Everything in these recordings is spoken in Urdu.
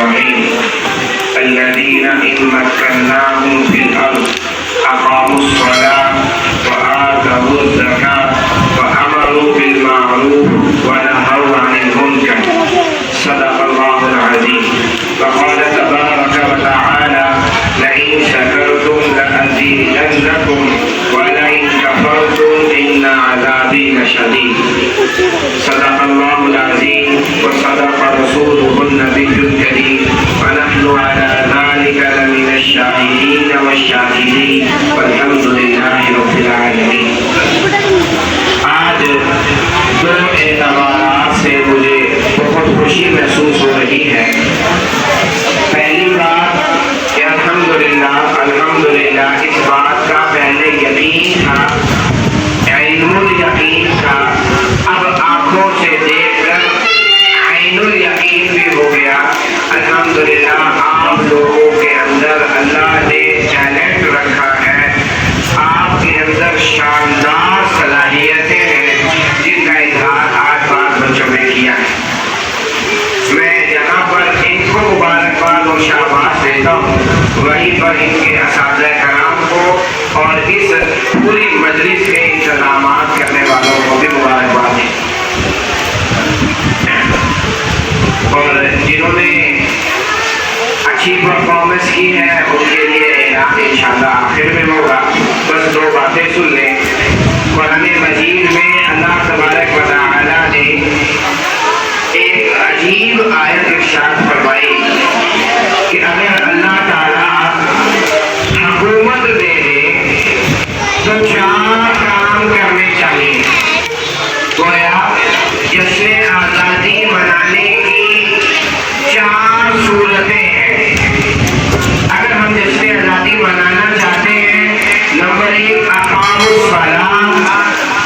الصالحين الذين إن مكناهم في الأرض أقاموا الصلاة وآتوا الزكاة وأمروا بالمعروف ونهوا عن المنكر صدق الله العظيم. وقال تبارك وتعالى لئن شكرتم لأزيدنكم ولئن كفرتم إن عذابي لشديد صدق الله العظيم وصدق رسوله النبي الكريم ونحن على ذلك لمن الشاهدين والشاكرين والحمد لله رب العالمين. آج دو اعتبارات سے مجھے بہت خوشی محسوس ہو رہی ہے. پہلی بات کہ الحمدللہ اس بات کا پہلے یقین تھا، علم الیقین تھا، اب آنکھوں سے دیکھ کر عین الیقین بھی ہو گیا. الحمدللہ آپ لوگوں کے اندر اللہ نے ٹیلنٹ رکھا ہے، آپ کے اندر شاندار صلاحیتیں ہیں جن کا اظہار آج بعض بچوں نے کیا ہے. میں یہاں پر ان کو مبارکباد اور شاباش دیتا ہوں، وہیں پر ان کے اساتذہ کرام کو اور اس پوری مجلس کے انتظامات کرنے والوں کو بھی مبارکباد ہے. اور جنہوں نے اچھی پرفارمنس کی ہے ان کے لیے اعلان انشاءاللہ آخر میں ہوگا. بس دو باتیں سن لیں. قرآن مجید میں اللہ تبارک و تعالی نے ایک عجیب آیت ارشاد فرمائی کہ اگر اللہ تعالیٰ حکومت دے دے تو 4 کام کرنے چاہیے. گویا جشن آزادی منانے کی 4 صورتیں ہیں. اگر ہم جشن آزادی منانا چاہتے ہیں، نمبر 1 اقام الصلاۃ،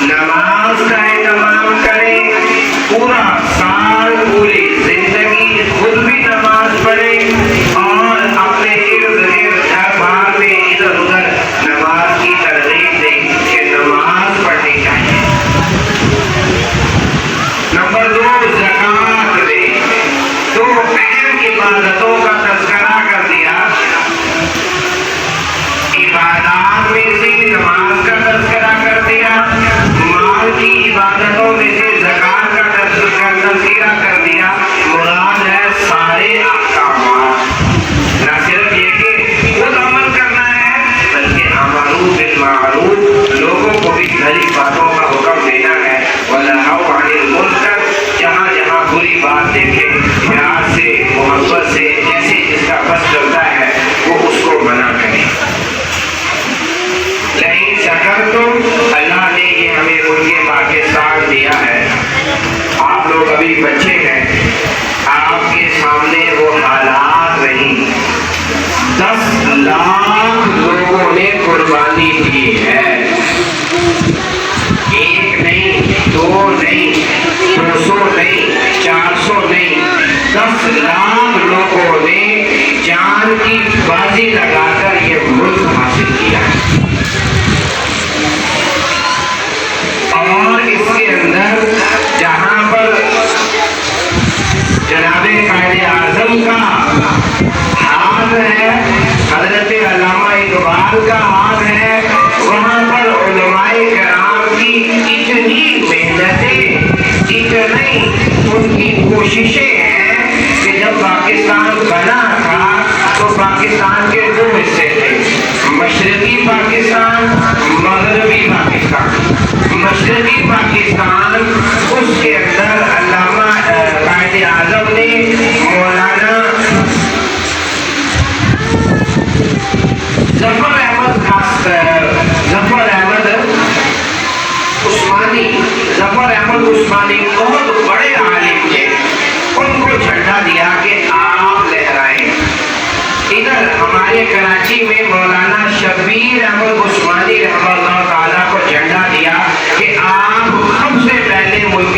نماز کا اہتمام کریں. پورا سال پوری زندگی خود بھی نماز پڑھیں اور اپنے ارد گرد گھر بار میں ادھر ادھر نماز کی ترغیب دیں کہ نماز پڑھنی چاہیے. نمبر 2 زکوٰۃ دیں. 2 اہم عبادتوں کا تذکرہ کر دیا. عبادات میں سے نماز کا تذکرہ کر دیا، مال کی عبادتوں میں سے زکوٰۃ کا تذکرہ کر دیا. مراد ہے سارے احکامات، نہ صرف یہ کہ خود عمل کرنا ہے بلکہ امروا بالمعروف، لوگوں کو بھی بھلی باتوں کا حکم دینا ہے. ونہوا عن المنکر، جہاں جہاں بری بات دیکھے پیار سے محبت سے جیسے جس کا بس چلتا ہے وہ اس کو منع کرے. لئن شکرتم، اللہ نے یہ ہمیں ان کے پاکستان دیا ہے. آپ لوگ ابھی بچے ہیں، آپ کے سامنے وہ حالات نہیں. 10 لاکھ لوگوں نے قربانی کی ہے. 1 نہیں، 2 نہیں، 200 نہیں، 400 نہیں، 10 لاکھ لوگوں نے جان کی بازی لگا کر یہ ملک حاصل کیا. اور اس کے اندر جہاں پر جناب قائد اعظم کا ہاتھ ہے، حضرت علامہ اقبال کا ہاتھ ہے، وہاں پر علماء کرام کی اتنی محنتیں، اتنی ان کی کوششیں ہیں کہ جب پاکستان بنا تھا تو پاکستان کے 2 حصے تھے، مشرقی پاکستان، مغربی پاکستان. مشرقی پاکستان، اس کے اندر علامہ قائد اعظم نے مولانا ظفر احمد عثمانی بہت بڑے عالم تھے. ان کو جھنڈا دیا کہ آپ لہرائیں. ادھر ہمارے کراچی میں مولانا شبیر احمد عثمانی رحمہ اللہ تعالیٰ کو جھنڈا دیا کہ آپ سب سے پہلے ملک